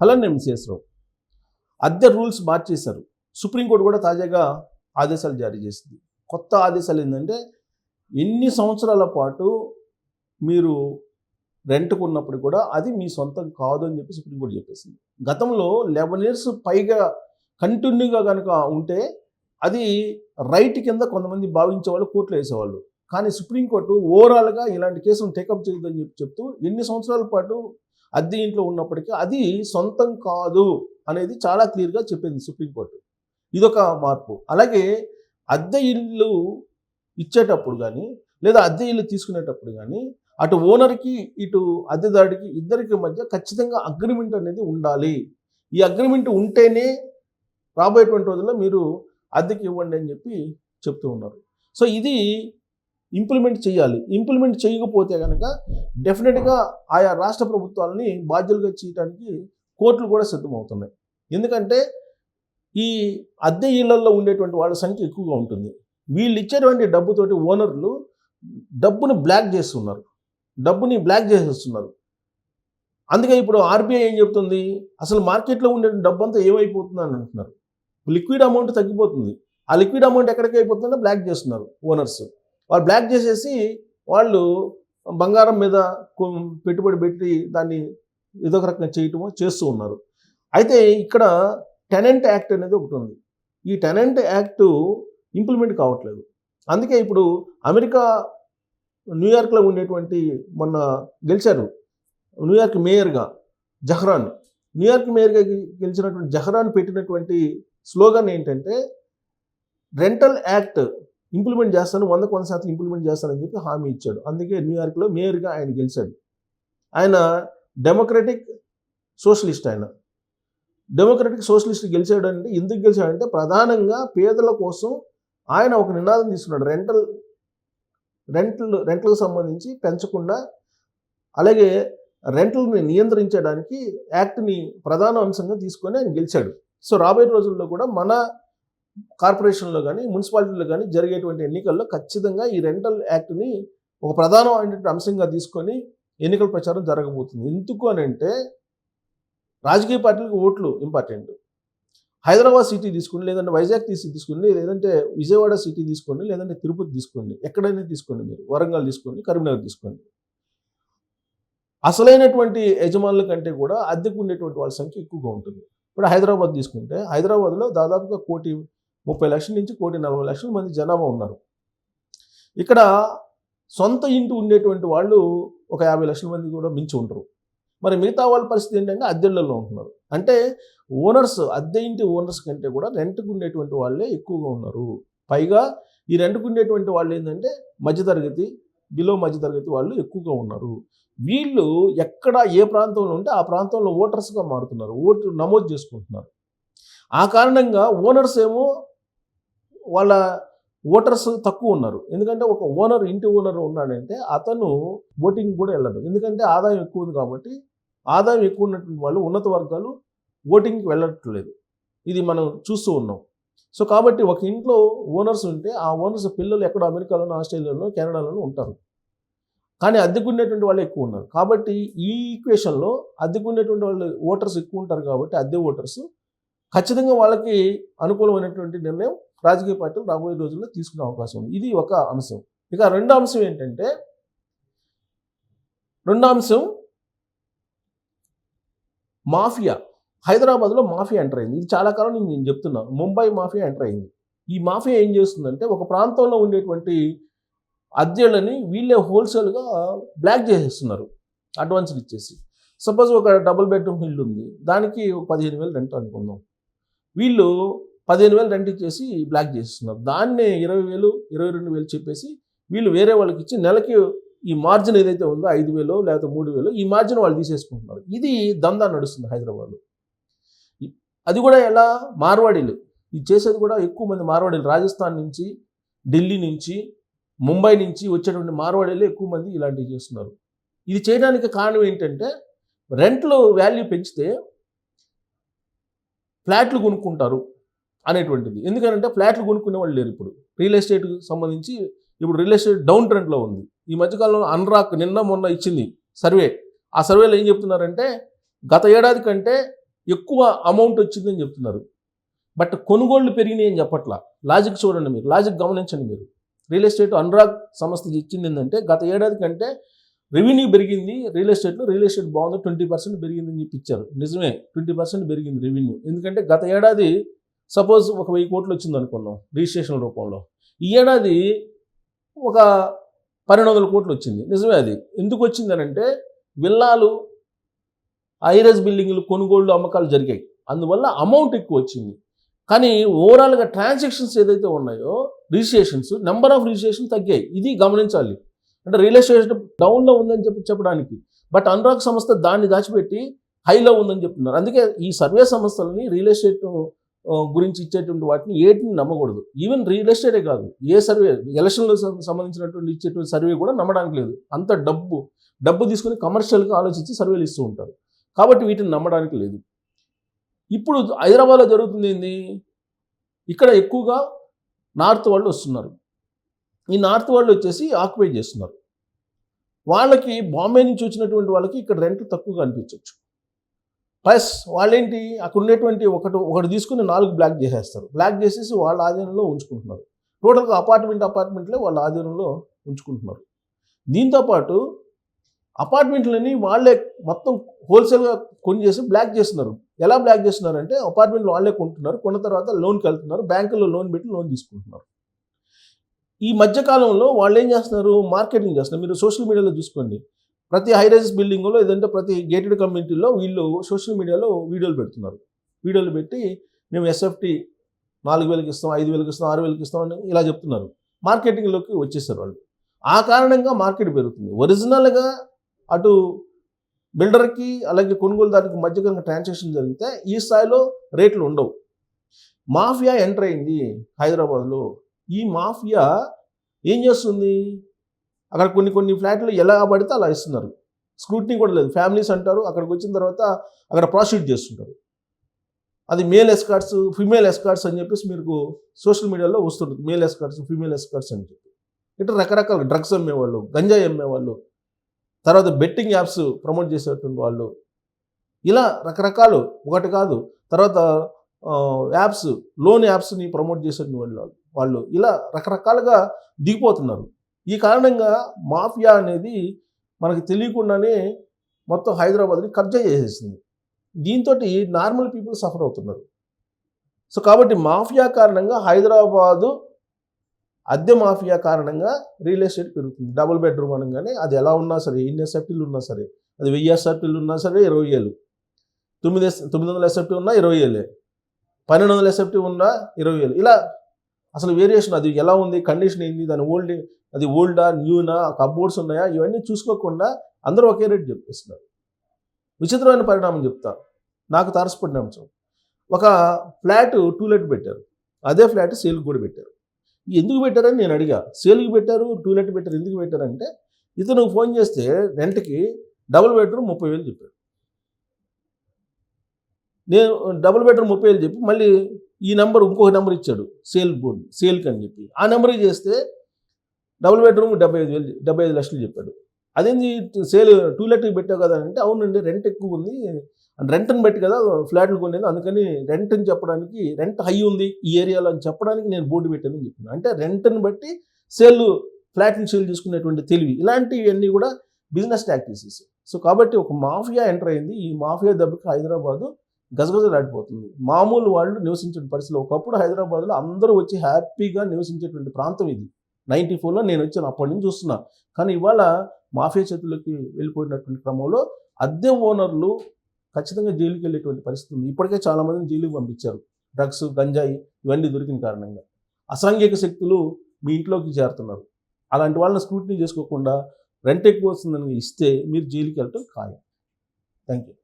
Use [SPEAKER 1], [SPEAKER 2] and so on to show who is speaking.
[SPEAKER 1] అలానే ఎంసీఎస్ రావు అద్దె రూల్స్ మార్చేశారు. సుప్రీంకోర్టు కూడా తాజాగా ఆదేశాలు జారీ చేసింది. కొత్త ఆదేశాలు ఏంటంటే ఎన్ని సంవత్సరాల పాటు మీరు రెంట్కు ఉన్నప్పుడు కూడా అది మీ సొంతం కాదు అని చెప్పి సుప్రీంకోర్టు చెప్పేసింది. గతంలో 11 years పైగా కంటిన్యూగా కనుక ఉంటే అది రైట్ కింద కొంతమంది భావించేవాళ్ళు, కోర్టులో వేసేవాళ్ళు. కానీ సుప్రీంకోర్టు ఓవరాల్గా ఇలాంటి కేసులను టేకప్ చేయొద్దని చెప్తూ ఎన్ని సంవత్సరాల పాటు అద్దె ఇంట్లో ఉన్నప్పటికీ అది సొంతం కాదు అనేది చాలా క్లియర్గా చెప్పింది సుప్రీంకోర్టు. ఇదొక మార్పు. అలాగే అద్దె ఇల్లు ఇచ్చేటప్పుడు కానీ లేదా అద్దె ఇల్లు తీసుకునేటప్పుడు కానీ అటు ఓనర్కి ఇటు అద్దెదారుడికి ఇద్దరికి మధ్య ఖచ్చితంగా అగ్రిమెంట్ అనేది ఉండాలి. ఈ అగ్రిమెంట్ ఉంటేనే రాబోయేటువంటి రోజుల్లో మీరు అద్దెకి ఇవ్వండి అని చెప్పి చెప్తూ ఉన్నారు. సో ఇది ఇంప్లిమెంట్ చేయాలి. ఇంప్లిమెంట్ చేయకపోతే కనుక డెఫినెట్గా ఆయా రాష్ట్ర ప్రభుత్వాలని బాధ్యులుగా చేయడానికి కోర్టులు కూడా సిద్ధమవుతున్నాయి. ఎందుకంటే ఈ అద్దె ఇళ్లలో ఉండేటువంటి వాళ్ళ సంఖ్య ఎక్కువగా ఉంటుంది. వీళ్ళు ఇచ్చేటువంటి డబ్బుతోటి ఓనర్లు డబ్బుని బ్లాక్ చేస్తున్నారు, చేసేస్తున్నారు. అందుకే ఇప్పుడు ఆర్బీఐ ఏం చెప్తుంది, అసలు మార్కెట్లో ఉండే డబ్బు అంతా ఏమైపోతుంది అని అంటున్నారు. లిక్విడ్ అమౌంట్ తగ్గిపోతుంది. ఆ లిక్విడ్ అమౌంట్ ఎక్కడికి అయిపోతుందో బ్లాక్ చేస్తున్నారు ఓనర్స్. వాళ్ళు బ్లాక్ చేసేసి వాళ్ళు బంగారం మీద పెట్టుబడి పెట్టి దాన్ని ఏదో ఒక రకంగా చేయటమో చేస్తూ ఉన్నారు. అయితే ఇక్కడ టెనెంట్ యాక్ట్ అనేది ఒకటి ఉంది. ఈ టెనెంట్ యాక్ట్ ఇంప్లిమెంట్ కావట్లేదు. అందుకే ఇప్పుడు అమెరికా న్యూయార్క్లో ఉండేటువంటి మొన్న గెలిచారు న్యూయార్క్ మేయర్గా గెలిచినటువంటి జహ్రాన్ పెట్టినటువంటి స్లోగన్ ఏంటంటే రెంటల్ యాక్ట్ ఇంప్లిమెంట్ చేస్తాను, 100% ఇంప్లిమెంట్ చేస్తానని చెప్పి హామీ ఇచ్చాడు. అందుకే న్యూయార్క్లో మేయర్గా ఆయన గెలిచాడు. ఆయన డెమోక్రటిక్ సోషలిస్ట్. గెలిచాడంటే ఎందుకు గెలిచాడంటే ప్రధానంగా పేదల కోసం ఆయన ఒక నినాదం తీసుకున్నాడు. రెంట్లకు సంబంధించి పెంచకుండా, అలాగే రెంట్లని నియంత్రించడానికి యాక్ట్ని ప్రధాన అంశంగా తీసుకొని ఆయన గెలిచాడు. సో రాబోయే రోజుల్లో కూడా మన కార్పొరేషన్లో కానీ మున్సిపాలిటీలో కానీ జరిగేటువంటి ఎన్నికల్లో ఖచ్చితంగా ఈ రెంటల్ యాక్ట్ని ఒక ప్రధానమైనటువంటి అంశంగా తీసుకొని ఎన్నికల ప్రచారం జరగబోతుంది. ఎందుకు అని అంటే రాజకీయ పార్టీలకు ఓట్లు ఇంపార్టెంట్. హైదరాబాద్ సిటీ తీసుకోండి, లేదంటే వైజాగ్ తీసుకోండి, లేదంటే విజయవాడ సిటీ తీసుకోండి, లేదంటే తిరుపతి తీసుకోండి, ఎక్కడైనా తీసుకోండి, మీరు వరంగల్ తీసుకోండి, కరీంనగర్ తీసుకోండి. అసలైనటువంటి యజమానుల కంటే కూడా అద్దెకు ఉండేటువంటి వాళ్ళ సంఖ్య ఎక్కువగా ఉంటుంది. ఇప్పుడు హైదరాబాద్ తీసుకుంటే హైదరాబాద్లో దాదాపుగా 1,30,00,000 నుంచి 1,40,00,000 మంది జనాభా ఉన్నారు. ఇక్కడ సొంత ఇంటి ఉండేటువంటి వాళ్ళు ఒక 50,00,000 మంది కూడా మించి ఉంటారు. మరి మిగతా వాళ్ళ పరిస్థితి ఏంటంటే అద్దెళ్లలో ఉంటున్నారు. అంటే అద్దె ఇంటి ఓనర్స్ కంటే కూడా రెంట్కు ఉండేటువంటి వాళ్ళే ఎక్కువగా ఉన్నారు. పైగా ఈ రెంట్కు ఉండేటువంటి వాళ్ళు ఏంటంటే మధ్యతరగతి, బిలో మధ్యతరగతి వాళ్ళు ఎక్కువగా ఉన్నారు. వీళ్ళు ఎక్కడ ఏ ప్రాంతంలో ఉంటే ఆ ప్రాంతంలో ఓటర్స్గా మారుతున్నారు, ఓటు నమోదు చేసుకుంటున్నారు. ఆ కారణంగా ఓనర్స్ ఏమో వాళ్ళ ఓటర్స్ తక్కువ ఉన్నారు. ఎందుకంటే ఒక ఇంటి ఓనర్ ఉన్నాడంటే అతను ఓటింగ్ కూడా వెళ్ళడు. ఎందుకంటే ఆదాయం ఎక్కువ ఉంది కాబట్టి ఆదాయం ఎక్కువ ఉన్నటువంటి వాళ్ళు ఉన్నత వర్గాలు ఓటింగ్కి వెళ్ళట్లేదు. ఇది మనం చూస్తూ ఉన్నాం. సో కాబట్టి ఒక ఇంట్లో ఓనర్స్ ఉంటే ఆ ఓనర్స్ పిల్లలు ఎక్కడ అమెరికాలోనూ, ఆస్ట్రేలియాలోనూ, కెనడాలోనూ ఉంటారు. కానీ అద్దెకునేటువంటి వాళ్ళు ఎక్కువ ఉన్నారు. కాబట్టి ఈ ఈక్వేషన్లో అద్దెకునేటువంటి వాళ్ళు ఓటర్స్ ఎక్కువ ఉంటారు కాబట్టి అద్దె ఓటర్స్ ఖచ్చితంగా వాళ్ళకి అనుకూలమైనటువంటి నిర్ణయం రాజకీయ పార్టీలు రాబోయే రోజుల్లో తీసుకునే అవకాశం ఉంది. ఇది ఒక అంశం. ఇక రెండో అంశం ఏంటంటే మాఫియా. హైదరాబాద్లో మాఫియా ఎంటర్ అయింది. ఇది చాలా కాలం నేను చెప్తున్నాను. ముంబై మాఫియా ఎంటర్ అయింది. ఈ మాఫియా ఏం చేస్తుందంటే ఒక ప్రాంతంలో ఉండేటువంటి అద్దెలని వీళ్ళే హోల్సేల్గా బ్లాక్ చేసేస్తున్నారు, అడ్వాన్స్లు ఇచ్చేసి. సపోజ్ ఒక డబుల్ బెడ్రూమ్ ఇల్లు ఉంది, దానికి 15,000 రెంట్ అనుకుందాం. వీళ్ళు 15,000 రెంట్ ఇచ్చేసి బ్లాక్ చేస్తున్నారు. దాన్నే 20,000, 22,000 చెప్పేసి వీళ్ళు వేరే వాళ్ళకి ఇచ్చి నెలకి ఈ మార్జిన్ ఏదైతే ఉందో 5,000 లేకపోతే 3,000 ఈ మార్జిన్ వాళ్ళు తీసేసుకుంటున్నారు. ఇది దందా నడుస్తుంది హైదరాబాద్లో. అది కూడా ఎలా? మార్వాడీలు ఇది చేసేది కూడా ఎక్కువ మంది మార్వాడీలు. రాజస్థాన్ నుంచి, ఢిల్లీ నుంచి, ముంబై నుంచి వచ్చేటువంటి మార్వాడీలు ఎక్కువ మంది ఇలాంటివి చేస్తున్నారు. ఇది చేయడానికి కారణం ఏంటంటే రెంట్లు వాల్యూ పెంచితే ఫ్లాట్లు కొనుక్కుంటారు అనేటువంటిది. ఎందుకంటే ఫ్లాట్లు కొనుక్కునే వాళ్ళు లేరు. ఇప్పుడు రియల్ ఎస్టేట్కి సంబంధించి ఇప్పుడు రియల్ ఎస్టేట్ డౌన్ ట్రెండ్లో ఉంది. ఈ మధ్యకాలంలో అన్రాక్ నిన్న మొన్న ఇచ్చింది సర్వే. ఆ సర్వేలో ఏం చెప్తున్నారంటే గత ఏడాది కంటే ఎక్కువ అమౌంట్ వచ్చిందని చెప్తున్నారు. బట్ కొనుగోళ్లు పెరిగినాయి అని చెప్పట్లా. లాజిక్ చూడండి, మీరు లాజిక్ గమనించండి. మీరు రియల్ ఎస్టేట్ అనురాగ్ సంస్థ ఇచ్చింది ఏంటంటే గత ఏడాది కంటే రెవెన్యూ పెరిగింది, రియల్ ఎస్టేట్ బాగుంది, 20% పెరిగిందని చెప్పి ఇచ్చారు. నిజమే, 20% పెరిగింది రెవెన్యూ. ఎందుకంటే గత ఏడాది సపోజ్ ఒక 1000 కోట్లు వచ్చింది అనుకున్నాం రిజిస్ట్రేషన్ రూపంలో, ఈ ఏడాది ఒక 1200 కోట్లు వచ్చింది. నిజమే. అది ఎందుకు వచ్చిందనంటే విల్లాలు, హైరైజ్ బిల్డింగ్లు కొనుగోళ్లు అమ్మకాలు జరిగాయి, అందువల్ల అమౌంట్ ఎక్కువ వచ్చింది. కానీ ఓవరాల్గా ట్రాన్సాక్షన్స్ ఏదైతే ఉన్నాయో రిజిస్ట్రేషన్స్, నెంబర్ ఆఫ్ రిజిస్ట్రేషన్ తగ్గాయి. ఇది గమనించాలి. అంటే రియల్ ఎస్టేట్ డౌన్లో ఉందని చెప్పడానికి, బట్ అనురాగ్ సంస్థ దాన్ని దాచిపెట్టి హైలో ఉందని చెప్తున్నారు. అందుకే ఈ సర్వే సంస్థలని రియల్ ఎస్టేట్ గురించి ఇచ్చేటువంటి వాటిని ఏటిని నమ్మకూడదు. ఈవెన్ రియల్ ఎస్టేటే కాదు, ఏ సర్వే ఎలక్షన్లకు సంబంధించినటువంటి ఇచ్చేటువంటి సర్వే కూడా నమ్మడానికి లేదు. అంత డబ్బు తీసుకుని కమర్షియల్గా ఆలోచించి సర్వేలు ఇస్తూ ఉంటారు. కాబట్టి వీటిని నమ్మడానికి లేదు. ఇప్పుడు హైదరాబాద్లో జరుగుతుంది ఏంది, ఇక్కడ ఎక్కువగా నార్త్ వాళ్ళు వస్తున్నారు. ఈ నార్త్ వాళ్ళు వచ్చేసి ఆక్యుపై చేస్తున్నారు. వాళ్ళకి బాంబే నుంచి వచ్చినటువంటి వాళ్ళకి ఇక్కడ రెంట్ తక్కువగా అనిపించవచ్చు. ప్లస్ వాళ్ళేంటి అక్కడ ఉండేటువంటి ఒకటి తీసుకుని 4 బ్లాక్ చేసేస్తారు. బ్లాక్ చేసేసి వాళ్ళ ఆధీనంలో ఉంచుకుంటున్నారు. టోటల్గా అపార్ట్మెంట్లే వాళ్ళ ఆధీనంలో ఉంచుకుంటున్నారు. దీంతోపాటు అపార్ట్మెంట్లని వాళ్ళే మొత్తం హోల్సేల్గా కొని చేసి బ్లాక్ చేస్తున్నారు. ఎలా బ్లాక్ చేస్తున్నారంటే అపార్ట్మెంట్లు వాళ్ళే కొంటున్నారు, కొన్న తర్వాత లోన్కి వెళ్తున్నారు, బ్యాంకుల్లో లోన్ పెట్టి లోన్ తీసుకుంటున్నారు. ఈ మధ్యకాలంలో వాళ్ళు ఏం చేస్తున్నారు, మార్కెటింగ్ చేస్తున్నారు. మీరు సోషల్ మీడియాలో చూసుకోండి, ప్రతి హైరైజ్ బిల్డింగ్లో లేదంటే ప్రతి గేటెడ్ కమ్యూనిటీలో వీళ్ళు సోషల్ మీడియాలో వీడియోలు పెడుతున్నారు. వీడియోలు పెట్టి మేము ఎస్ఎఫ్టీ 4000కి ఇస్తాం, 5000కి ఇస్తాం, 6000కి ఇస్తాం అని ఇలా చెప్తున్నారు. మార్కెటింగ్లోకి వచ్చేసారు వాళ్ళు. ఆ కారణంగా మార్కెట్ పెరుగుతుంది. ఒరిజినల్గా అటు బిల్డర్కి అలాగే కొనుగోలుదారుకి మధ్య కనుక ట్రాన్సాక్షన్ జరిగితే ఈ స్థాయిలో రేట్లు ఉండవు. మాఫియా ఎంటర్ అయింది హైదరాబాద్లో. ఈ మాఫియా ఏం చేస్తుంది, అక్కడ కొన్ని ఫ్లాట్లు ఎలా పడితే అలా ఇస్తున్నారు. స్క్రూటినీ కూడా లేదు. ఫ్యామిలీస్ అంటారు, అక్కడికి వచ్చిన తర్వాత అక్కడ ప్రాసిక్యూట్ చేస్తుంటారు. అది మేల్ ఎస్కార్ట్స్, ఫిమేల్ ఎస్కార్ట్స్ అని చెప్పేసి మీకు సోషల్ మీడియాలో వస్తుంటుంది. మేల్ ఎస్కార్ట్స్, ఫిమేల్ ఎస్కార్ట్స్ అని చెప్పి ఇట్లా రకరకాల డ్రగ్స్ అమ్మేవాళ్ళు, గంజాయి అమ్మేవాళ్ళు, తర్వాత బెట్టింగ్ యాప్స్ ప్రమోట్ చేసేటువంటి వాళ్ళు, ఇలా రకరకాలు ఒకటి కాదు. తర్వాత యాప్స్, లోన్ యాప్స్ని ప్రమోట్ చేసేటువంటి వాళ్ళు ఇలా రకరకాలుగా దిగిపోతున్నారు. ఈ కారణంగా మాఫియా అనేది మనకి తెలియకుండానే మొత్తం హైదరాబాద్ని కబ్జా చేసేసింది. దీంతో నార్మల్ పీపుల్ సఫర్ అవుతున్నారు. సో కాబట్టి మాఫియా కారణంగా హైదరాబాదు, అద్దె మాఫియా కారణంగా రియల్ ఎస్టేట్ పెరుగుతుంది. డబుల్ బెడ్రూమ్ అనగానే అది ఎలా ఉన్నా సరే, ఎన్ని ఎస్ఎఫ్టీలు ఉన్నా సరే, అది 1000 ఎస్ఎఫ్టీలు ఉన్నా సరే 20,000, 900 ఎస్ఎఫ్టీ ఉన్నా 20,000, 1200 ఎస్ఎఫ్టీ ఉన్నా 20,000. ఇలా అసలు వేరియేషన్, అది ఎలా ఉంది, కండిషన్ ఏంది, అది ఓల్డా, న్యూనా, కప్బోర్డ్స్ ఉన్నాయా, ఇవన్నీ చూసుకోకుండా అందరూ ఒకే రేట్ చెప్పేస్తున్నారు. విచిత్రమైన పరిణామం చెప్తా, నాకు తారసపడిన అంశం. ఒక ఫ్లాట్ 2 లెట్ పెట్టారు, అదే ఫ్లాట్ సేల్కి కూడా పెట్టారు. ఎందుకు పెట్టారని నేను అడిగా. సేల్కి పెట్టారు, 2 లెట్ పెట్టారు, ఎందుకు పెట్టారంటే ఇతను ఫోన్ చేస్తే రెంట్కి డబుల్ బెడ్రూమ్ 30,000 చెప్పాడు. నేను డబుల్ బెడ్రూమ్ 30,000 చెప్పి మళ్ళీ ఈ నెంబర్ ఇంకొక నెంబర్ ఇచ్చాడు, సేల్కి అని చెప్పి. ఆ నెంబర్కి చేస్తే డబుల్ బెడ్రూమ్ 75 లక్షలు చెప్పాడు. అదేంది సేల్ 2 లెట్కి పెట్టావు కదా అంటే, అవునండి రెంట్ ఎక్కువ ఉంది, రెంట్ని బట్టి కదా ఫ్లాట్లు కొనేది, అందుకని రెంట్ని చెప్పడానికి, రెంట్ హై ఉంది ఈ ఏరియాలో అని చెప్పడానికి నేను బోర్డు పెట్టానని చెప్తున్నాను. అంటే రెంట్ని బట్టి ఫ్లాట్ని సేల్ చేసుకునేటువంటి తెలివి, ఇలాంటివన్నీ కూడా బిజినెస్ ప్రాక్టీసెస్. సో కాబట్టి ఒక మాఫియా ఎంటర్ అయింది. ఈ మాఫియా దెబ్బకి హైదరాబాదు గజగజలాడిపోతుంది. మామూలు వాళ్ళు నివసించే పరిస్థితులు. ఒకప్పుడు హైదరాబాద్లో అందరూ వచ్చి హ్యాపీగా నివసించేటువంటి ప్రాంతం ఇది. 94లో నేను వచ్చాను, అప్పటి నుంచి చూస్తున్నా. కానీ ఇవాళ మాఫియా చేతుల్లోకి వెళ్ళిపోయినటువంటి క్రమంలో అద్దె ఓనర్లు ఖచ్చితంగా జైలుకి వెళ్ళేటువంటి పరిస్థితి ఉంది. ఇప్పటికే చాలామందిని జైలుకి పంపించారు, డ్రగ్స్, గంజాయి ఇవన్నీ దొరికిన కారణంగా. అసాంఘిక శక్తులు మీ ఇంట్లోకి చేరుతున్నారు. అలాంటి వాళ్ళని స్క్రూటినీ చేసుకోకుండా రెంట్ ఎక్కువ వస్తుందని ఇస్తే మీరు జైలుకి వెళ్ళటం ఖాయం. Thank you.